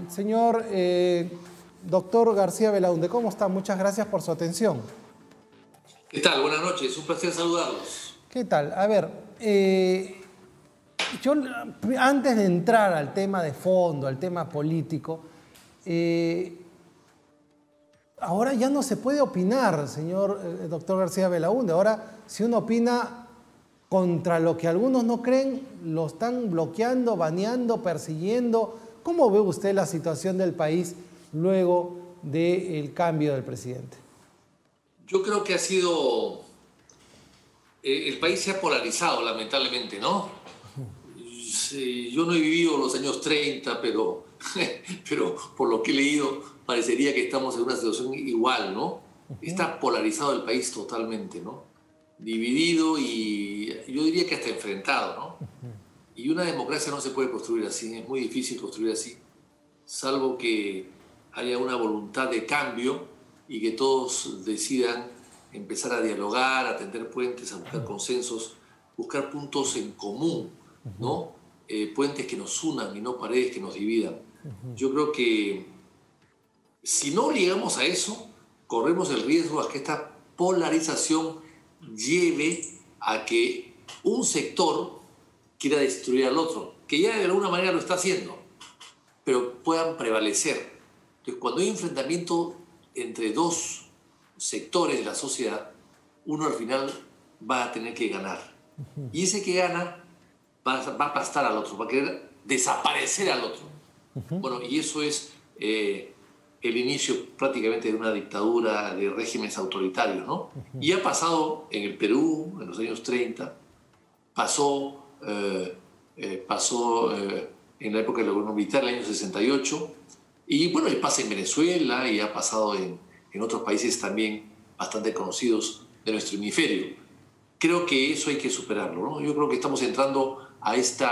Señor doctor García Belaúnde, ¿cómo está? Muchas gracias por su atención. ¿Qué tal? Buenas noches, un placer saludarlos. ¿Qué tal? A ver, yo antes de entrar al tema de fondo, al tema político, ahora ya no se puede opinar, señor doctor García Belaúnde. Ahora, si uno opina contra lo que algunos no creen, lo están bloqueando, baneando, persiguiendo. ¿Cómo ve usted la situación del país luego del cambio del presidente? Yo creo que ha sido... el país se ha polarizado, lamentablemente, ¿no? Sí, yo no he vivido los años 30, pero por lo que he leído, parecería que estamos en una situación igual, ¿no? Está polarizado el país totalmente, ¿no? Dividido y yo diría que hasta enfrentado, ¿no? Y una democracia no se puede construir así, es muy difícil construir así, salvo que haya una voluntad de cambio y que todos decidan empezar a dialogar, a tender puentes, a buscar consensos, buscar puntos en común, ¿no? Puentes que nos unan y no paredes que nos dividan. Yo creo que si no llegamos a eso, corremos el riesgo a que esta polarización lleve a que un sector quiera destruir al otro, que ya de alguna manera lo está haciendo, pero puedan prevalecer. Entonces, cuando hay un enfrentamiento entre dos sectores de la sociedad, uno al final va a tener que ganar. Y ese que gana va a aplastar al otro, va a querer desaparecer al otro. Bueno, y eso es el inicio prácticamente de una dictadura, de regímenes autoritarios, ¿no? Y ha pasado en el Perú en los años 30, pasó en la época del gobierno militar, en el año 68, y bueno, y pasa en Venezuela y ha pasado en otros países también bastante conocidos de nuestro hemisferio. Creo que eso hay que superarlo, ¿no? Yo creo que estamos entrando a este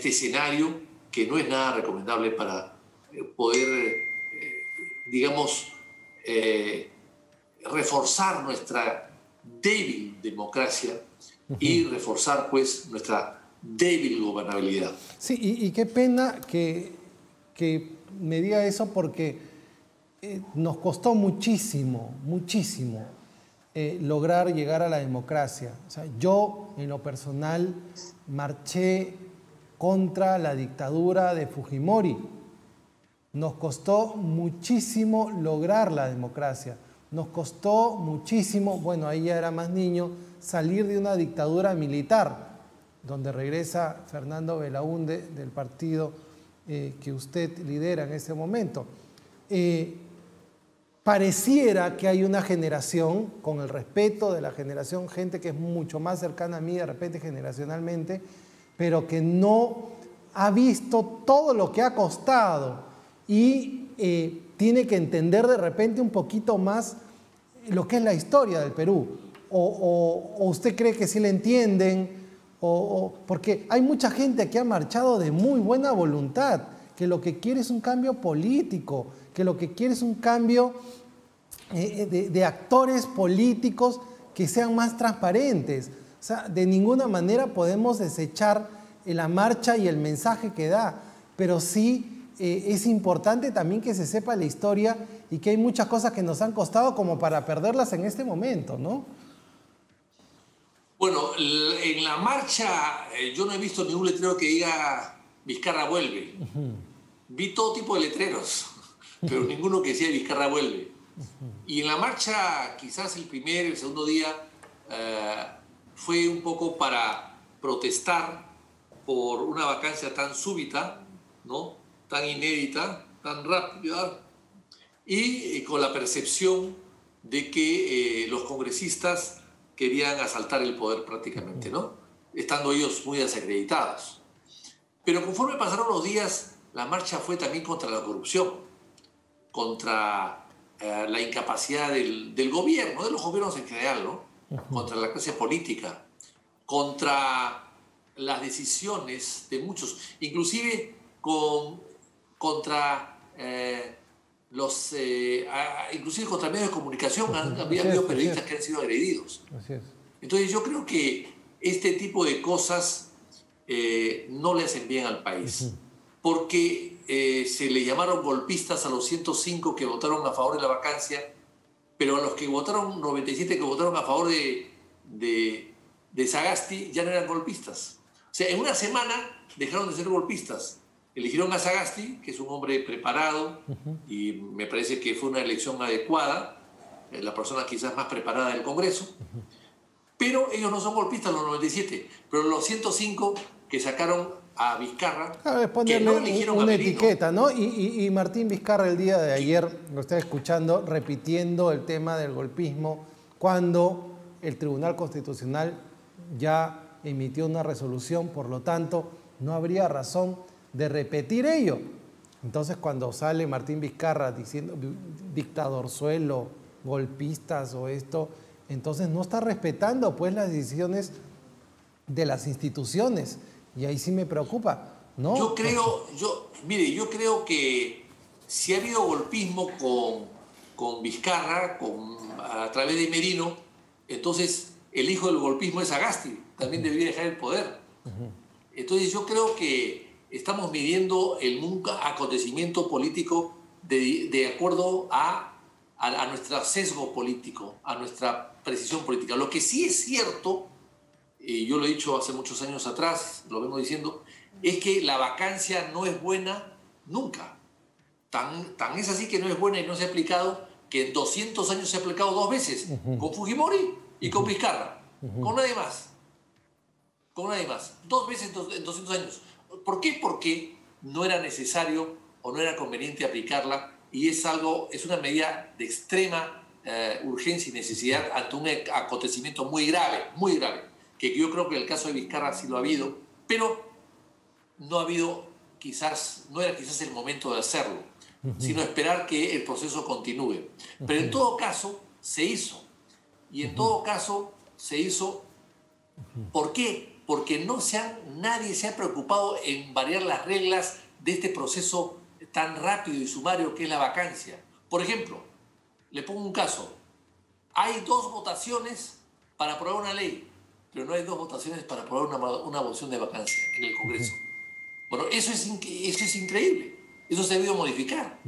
escenario que no es nada recomendable para poder, digamos, reforzar nuestra débil democracia y reforzar, pues, nuestra débil gobernabilidad. Sí, y qué pena que me diga eso porque nos costó muchísimo lograr llegar a la democracia. O sea, yo, en lo personal, marché contra la dictadura de Fujimori. Nos costó muchísimo lograr la democracia. Nos costó muchísimo, bueno, ahí ya era más niño, salir de una dictadura militar, donde regresa Fernando Belaúnde del partido que usted lidera en ese momento. Pareciera que hay una generación, con el respeto de la generación, gente que es mucho más cercana a mí de repente generacionalmente, pero que no ha visto todo lo que ha costado y tiene que entender de repente un poquito más lo que es la historia del Perú. O usted cree que sí le entienden, porque hay mucha gente que ha marchado de muy buena voluntad, que lo que quiere es un cambio político, que lo que quiere es un cambio de actores políticos que sean más transparentes. O sea, de ninguna manera podemos desechar la marcha y el mensaje que da, pero sí es importante también que se sepa la historia y que hay muchas cosas que nos han costado como para perderlas en este momento, ¿no? Bueno, en la marcha yo no he visto ningún letrero que diga Vizcarra vuelve. Vi todo tipo de letreros, pero ninguno que decía Vizcarra vuelve. Y en la marcha, quizás el primer y el segundo día, fue un poco para protestar por una vacancia tan súbita, ¿no? Tan inédita, tan rápida, y con la percepción de que los congresistas querían asaltar el poder prácticamente, ¿no? Estando ellos muy desacreditados. Pero conforme pasaron los días, la marcha fue también contra la corrupción, contra la incapacidad del gobierno, de los gobiernos en general, ¿no? Contra la clase política, contra las decisiones de muchos, inclusive contra inclusive contra medios de comunicación. Había habido periodistas que han sido agredidos. Así es. Entonces yo creo que este tipo de cosas no le hacen bien al país. porque se le llamaron golpistas a los 105 que votaron a favor de la vacancia, pero a los que votaron, 97 que votaron a favor de Sagasti, ya no eran golpistas. O sea, en una semana dejaron de ser golpistas. Eligieron a Sagasti, que es un hombre preparado, y me parece que fue una elección adecuada, la persona quizás más preparada del Congreso, pero ellos no son golpistas los 97, pero los 105 que sacaron a Vizcarra, que no eligieron una etiqueta, ¿no? Y Martín Vizcarra el día de ayer, lo estaba escuchando, repitiendo el tema del golpismo, cuando el Tribunal Constitucional ya emitió una resolución, por lo tanto, no habría razón de repetir ello. Entonces, cuando sale Martín Vizcarra diciendo dictadorzuelo, golpistas o esto, entonces no está respetando pues las decisiones de las instituciones. Y ahí sí me preocupa, ¿no? Yo creo que si ha habido golpismo con Vizcarra, a través de Merino, entonces el hijo del golpismo es Sagasti, también debería dejar el poder. Entonces yo creo que estamos midiendo un acontecimiento político de acuerdo a nuestro sesgo político, a nuestra precisión política. Lo que sí es cierto, y yo lo he dicho hace muchos años atrás, lo vengo diciendo, es que la vacancia no es buena nunca. Tan es así que no es buena y no se ha aplicado, que en 200 años se ha aplicado 2 veces, con Fujimori y con Vizcarra, con nadie más. Con nadie más. 2 veces en 200 años. ¿Por qué? Porque no era necesario o no era conveniente aplicarla, y es una medida de extrema urgencia y necesidad ante un acontecimiento muy grave, que yo creo que en el caso de Vizcarra sí lo ha habido, pero no era quizás el momento de hacerlo, sino esperar que el proceso continúe. Pero en todo caso se hizo. Y en todo caso se hizo. ¿Por qué? Porque nadie se ha preocupado en variar las reglas de este proceso tan rápido y sumario que es la vacancia. Por ejemplo, le pongo un caso. Hay 2 votaciones para aprobar una ley, pero no hay 2 votaciones para aprobar una moción de vacancia en el Congreso. Bueno, eso es increíble. Eso se ha debido modificar.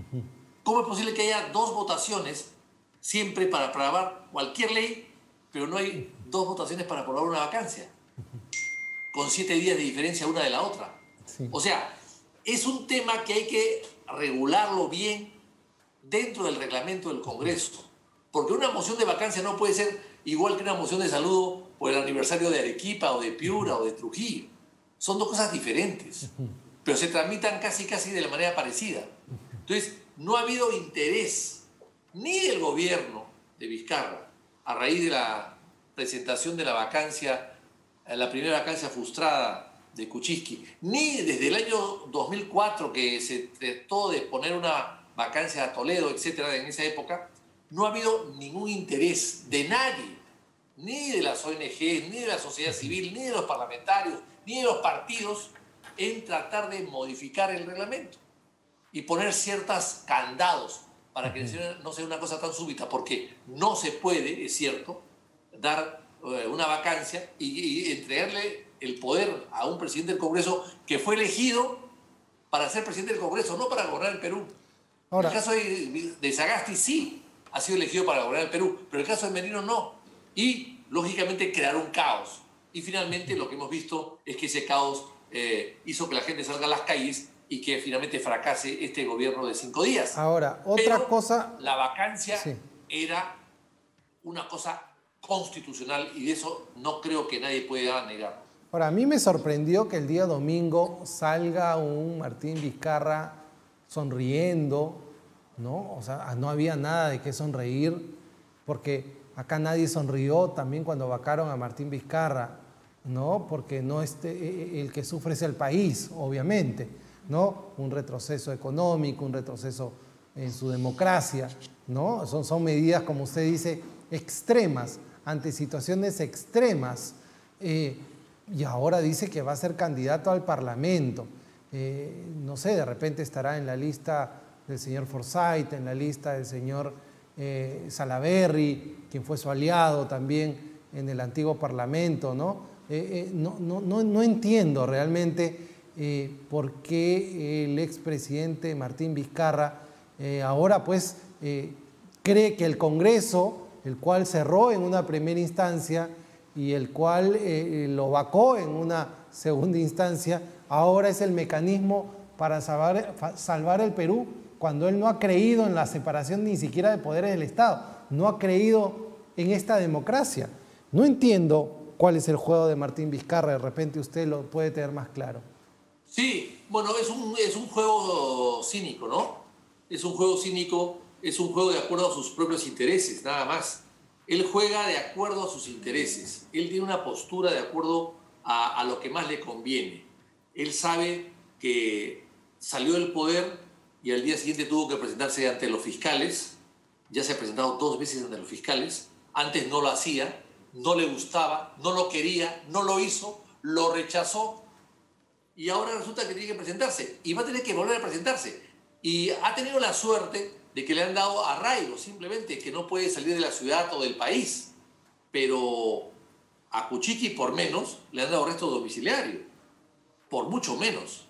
¿Cómo es posible que haya 2 votaciones siempre para aprobar cualquier ley, pero no hay 2 votaciones para aprobar una vacancia? Con 7 días de diferencia una de la otra. Sí. O sea, es un tema que hay que regularlo bien dentro del reglamento del Congreso. Porque una moción de vacancia no puede ser igual que una moción de saludo por el aniversario de Arequipa o de Piura o de Trujillo. Son 2 cosas diferentes, pero se tramitan casi de la manera parecida. Entonces, no ha habido interés ni del gobierno de Vizcarra a raíz de la presentación de la vacancia, la primera vacancia frustrada de Kuczynski, ni desde el año 2004 que se trató de poner una vacancia a Toledo, etcétera, en esa época. No ha habido ningún interés de nadie, ni de las ONG, ni de la sociedad civil, ni de los parlamentarios, ni de los partidos, en tratar de modificar el reglamento y poner ciertos candados para que no sea una cosa tan súbita, porque no se puede, es cierto, dar una vacancia y entregarle el poder a un presidente del Congreso que fue elegido para ser presidente del Congreso, no para gobernar el Perú. Ahora, el caso de Sagasti sí ha sido elegido para gobernar el Perú, pero el caso de Merino no. Y, lógicamente, crear un caos. Y finalmente lo que hemos visto es que ese caos hizo que la gente salga a las calles y que finalmente fracase este gobierno de 5 días. Ahora, otra cosa... La vacancia era una cosa constitucional y de eso no creo que nadie pueda negar. Ahora, a mí me sorprendió que el día domingo salga un Martín Vizcarra sonriendo, ¿no? O sea, no había nada de qué sonreír, porque acá nadie sonrió también cuando vacaron a Martín Vizcarra, ¿no? Porque no el que sufre es el país, obviamente, ¿no? Un retroceso económico, un retroceso en su democracia, ¿no? Son medidas, como usted dice, extremas, ante situaciones extremas. Y ahora dice que va a ser candidato al Parlamento. No sé, de repente estará en la lista del señor Forsyth, en la lista del señor Salaverry, quien fue su aliado también en el antiguo Parlamento, ¿no? No entiendo realmente por qué el expresidente Martín Vizcarra ahora pues cree que el Congreso, el cual cerró en una primera instancia y el cual lo vacó en una segunda instancia, ahora es el mecanismo para salvar el Perú, cuando él no ha creído en la separación ni siquiera de poderes del Estado, no ha creído en esta democracia. No entiendo cuál es el juego de Martín Vizcarra, de repente usted lo puede tener más claro. Sí, bueno, es un juego cínico, ¿no? Es un juego cínico, es un juego de acuerdo a sus propios intereses, nada más. Él juega de acuerdo a sus intereses. Él tiene una postura de acuerdo a lo que más le conviene. Él sabe que salió del poder y al día siguiente tuvo que presentarse ante los fiscales. Ya se ha presentado 2 veces ante los fiscales. Antes no lo hacía, no le gustaba, no lo quería, no lo hizo, lo rechazó. Y ahora resulta que tiene que presentarse y va a tener que volver a presentarse. Y ha tenido la suerte de que le han dado arraigo, simplemente que no puede salir de la ciudad o del país. Pero a Kuczynski por menos le han dado arresto domiciliario, por mucho menos.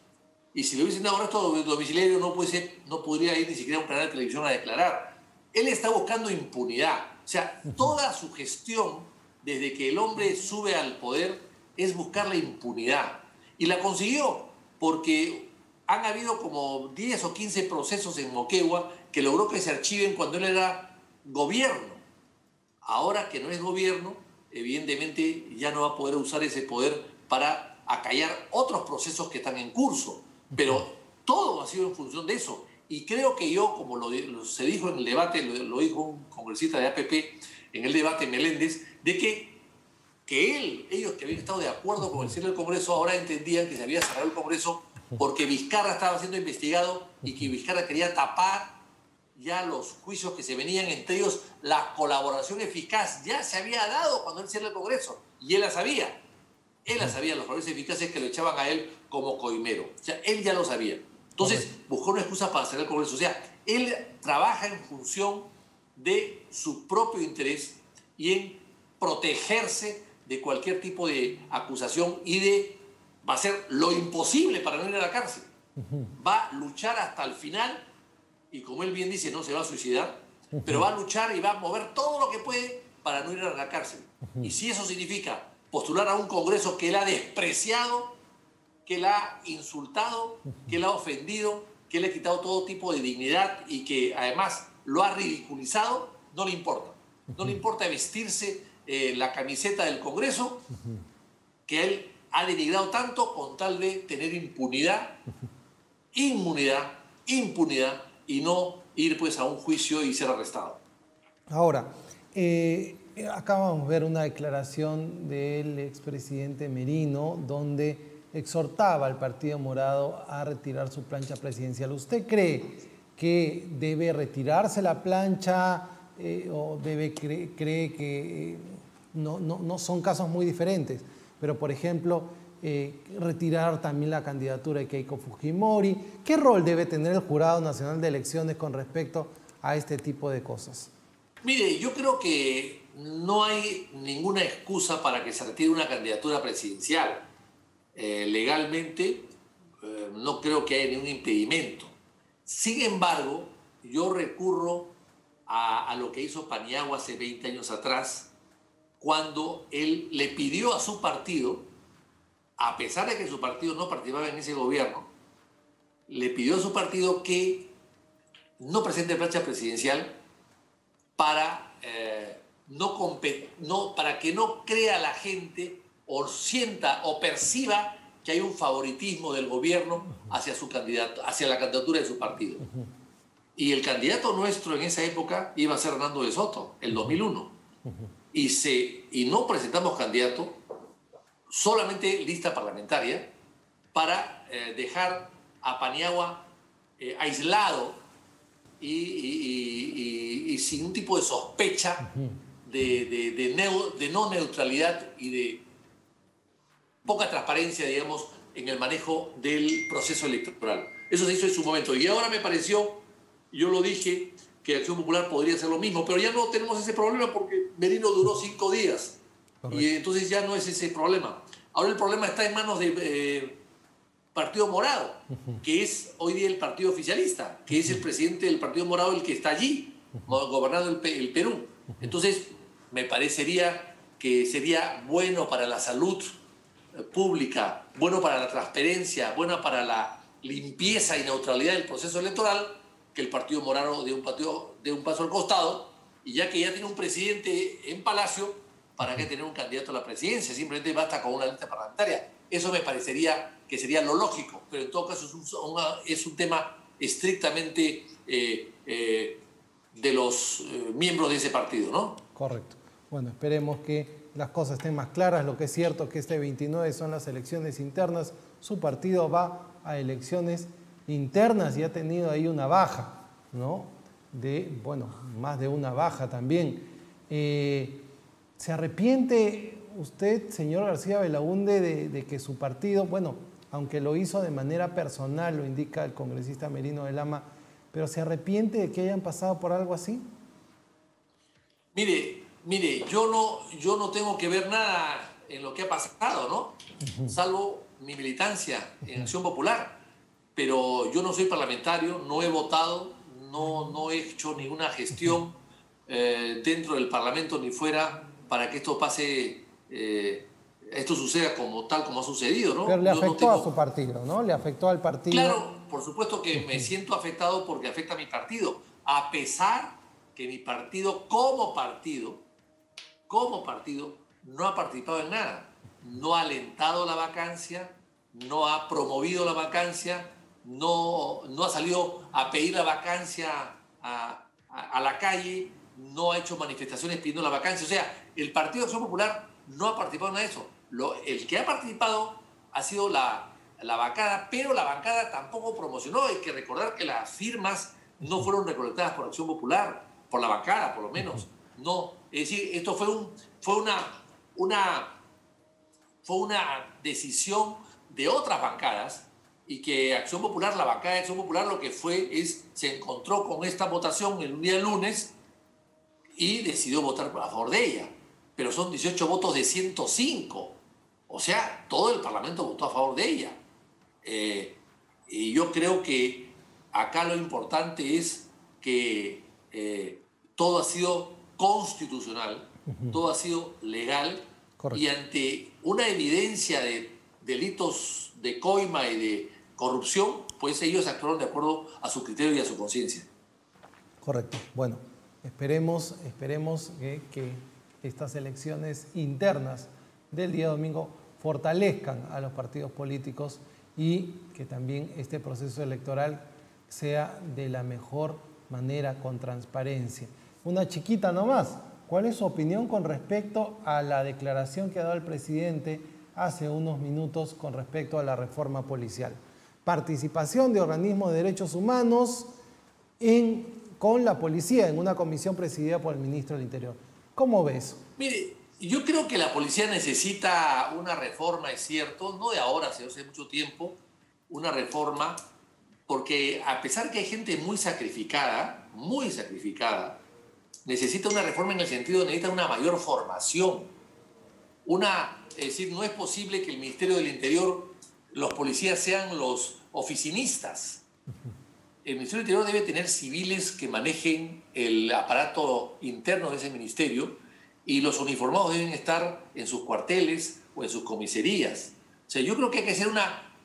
Y si le hubiesen dado arresto domiciliario no podría ir ni siquiera a un canal de televisión a declarar. Él está buscando impunidad. O sea, toda su gestión, desde que el hombre sube al poder, es buscar la impunidad. Y la consiguió, porque han habido como 10 o 15 procesos en Moquegua que logró que se archiven cuando él era gobierno. Ahora que no es gobierno, evidentemente ya no va a poder usar ese poder para acallar otros procesos que están en curso. Pero todo ha sido en función de eso. Y creo que yo, como se dijo en el debate, lo dijo un congresista de APP en el debate Meléndez, de que ellos que habían estado de acuerdo con el cierre del Congreso, ahora entendían que se había cerrado el Congreso porque Vizcarra estaba siendo investigado y que Vizcarra quería tapar ya los juicios que se venían, entre ellos la colaboración eficaz. Ya se había dado cuando él cierra el Congreso y él la sabía. Él la sabía, los valores eficaces que lo echaban a él como coimero. O sea, él ya lo sabía. Entonces, buscó una excusa para cerrar el Congreso. O sea, él trabaja en función de su propio interés y en protegerse de cualquier tipo de acusación va a hacer lo imposible para no ir a la cárcel. Va a luchar hasta el final y, como él bien dice, no se va a suicidar, pero va a luchar y va a mover todo lo que puede para no ir a la cárcel. Y si eso significa postular a un Congreso que él ha despreciado, que él ha insultado, que él ha ofendido, que él ha quitado todo tipo de dignidad y que además lo ha ridiculizado, no le importa. No le importa vestirse la camiseta del Congreso, que él ha denigrado tanto con tal de tener impunidad, impunidad y no ir pues a un juicio y ser arrestado. Ahora, acá vamos a ver una declaración del expresidente Merino donde exhortaba al Partido Morado a retirar su plancha presidencial. ¿Usted cree que debe retirarse la plancha o cree que no son casos muy diferentes? Pero, por ejemplo, retirar también la candidatura de Keiko Fujimori. ¿Qué rol debe tener el Jurado Nacional de Elecciones con respecto a este tipo de cosas? Mire, yo creo que no hay ninguna excusa para que se retire una candidatura presidencial. Legalmente no creo que haya ningún impedimento. Sin embargo, yo recurro a lo que hizo Paniagua hace 20 años atrás, cuando él le pidió a su partido, a pesar de que su partido no participaba en ese gobierno, le pidió a su partido que no presente plancha presidencial para que no crea la gente o sienta o perciba que hay un favoritismo del gobierno hacia su candidato, hacia la candidatura de su partido. Y el candidato nuestro en esa época iba a ser Hernando de Soto, el 2001. Y no presentamos candidato, solamente lista parlamentaria, para dejar a Paniagua aislado y sin un tipo de sospecha de no neutralidad y de poca transparencia, digamos, en el manejo del proceso electoral. Eso se hizo en su momento. Y ahora me pareció, yo lo dije, que Acción Popular podría hacer lo mismo, pero ya no tenemos ese problema porque Merino duró 5 días. Correcto. Y entonces ya no es ese problema. Ahora el problema está en manos de Partido Morado, que es hoy día el partido oficialista, que es el presidente del Partido Morado el que está allí, gobernando el Perú. Entonces, me parecería que sería bueno para la salud pública, bueno para la transparencia, bueno para la limpieza y neutralidad del proceso electoral, que el Partido Morado dé un paso al costado, y ya que ya tiene un presidente en Palacio, ¿para qué tener un candidato a la presidencia? Simplemente basta con una lista parlamentaria. Eso me parecería que sería lo lógico, pero en todo caso es un tema estrictamente de los miembros de ese partido, ¿no? Correcto. Bueno, esperemos que las cosas estén más claras. Lo que es cierto es que este 29 son las elecciones internas. Su partido va a elecciones internas y ha tenido ahí una baja, ¿no? Más de una baja también. ¿Se arrepiente usted, señor García Belaúnde, de que su partido, bueno, aunque lo hizo de manera personal, lo indica el congresista Merino de Lama, pero se arrepiente de que hayan pasado por algo así? Mire, yo no tengo que ver nada en lo que ha pasado, ¿no? Salvo mi militancia en Acción Popular. Pero yo no soy parlamentario, no he votado, no he hecho ninguna gestión dentro del Parlamento ni fuera para que esto pase, esto suceda tal como ha sucedido, ¿no? Pero le afectó a su partido, ¿no? Le afectó al partido. Claro, por supuesto que me siento afectado porque afecta a mi partido, a pesar que mi partido como partido, no ha participado en nada. No ha alentado la vacancia, no ha promovido la vacancia, no ha salido a pedir la vacancia a la calle, no ha hecho manifestaciones pidiendo la vacancia. O sea, el Partido de Acción Popular no ha participado en nada de eso. El que ha participado ha sido la bancada, pero la bancada tampoco promocionó. Hay que recordar que las firmas no fueron recolectadas por Acción Popular, por la bancada por lo menos. No, es decir, esto fue una decisión de otras bancadas, y que Acción Popular, la bancada de Acción Popular, lo que se encontró con esta votación el día lunes y decidió votar a favor de ella. Pero son 18 votos de 105. O sea, todo el Parlamento votó a favor de ella. Y yo creo que acá lo importante es que todo ha sido constitucional, todo ha sido legal. Correcto. Y ante una evidencia de delitos de coima y de corrupción, pues ellos actuaron de acuerdo a su criterio y a su conciencia. Correcto. Bueno, esperemos que estas elecciones internas del día domingo fortalezcan a los partidos políticos y que también este proceso electoral sea de la mejor manera, con transparencia. Una chiquita nomás. ¿Cuál es su opinión con respecto a la declaración que ha dado el presidente hace unos minutos con respecto a la reforma policial? Participación de organismos de derechos humanos con la policía en una comisión presidida por el ministro del Interior. ¿Cómo ves? Mire, yo creo que la policía necesita una reforma, es cierto, no de ahora, sino hace mucho tiempo, una reforma, porque a pesar que hay gente muy sacrificada, necesita una reforma en el sentido de necesita una mayor formación. Es decir, no es posible que el Ministerio del Interior, los policías sean los oficinistas. El Ministerio del Interior debe tener civiles que manejen el aparato interno de ese ministerio, y los uniformados deben estar en sus cuarteles o en sus comisarías. O sea, yo creo que hay que hacer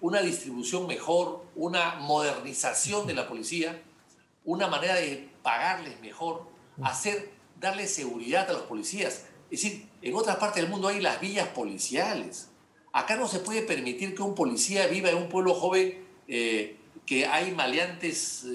una distribución mejor, una modernización de la policía, una manera de pagarles mejor, darle seguridad a los policías. Es decir, en otras partes del mundo hay las villas policiales. Acá no se puede permitir que un policía viva en un pueblo joven que hay maleantes,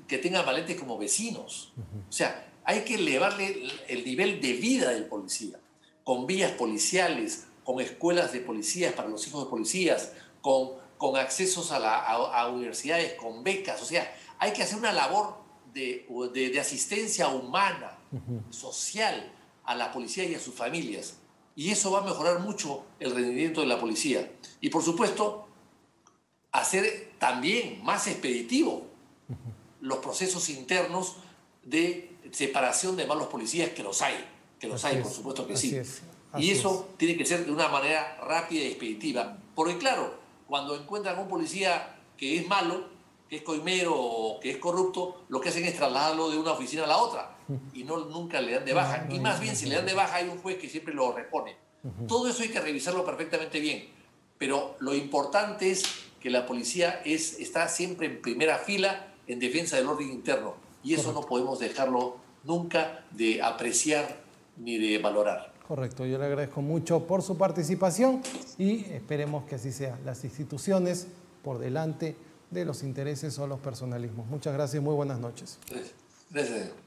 que tengan maleantes como vecinos. O sea, hay que elevarle el nivel de vida del policía, con villas policiales, con escuelas de policías para los hijos de policías, con accesos a universidades, con becas. O sea, hay que hacer una labor de asistencia humana, social, a la policía y a sus familias. Y eso va a mejorar mucho el rendimiento de la policía. Y, por supuesto, hacer también más expeditivo los procesos internos de separación de malos policías, que los hay, por supuesto que sí. Y eso tiene que ser de una manera rápida y expeditiva. Porque, claro, cuando encuentran a un policía que es malo, que es coimero o que es corrupto, lo que hacen es trasladarlo de una oficina a la otra y nunca le dan de baja. Y más bien, si le dan de baja, hay un juez que siempre lo repone. Todo eso hay que revisarlo perfectamente bien. Pero lo importante es que la policía está siempre en primera fila en defensa del orden interno. Y eso no podemos dejarlo nunca de apreciar ni de valorar. Correcto, yo le agradezco mucho por su participación y esperemos que así sea. Las instituciones por delante de los intereses o los personalismos. Muchas gracias y muy buenas noches. Gracias.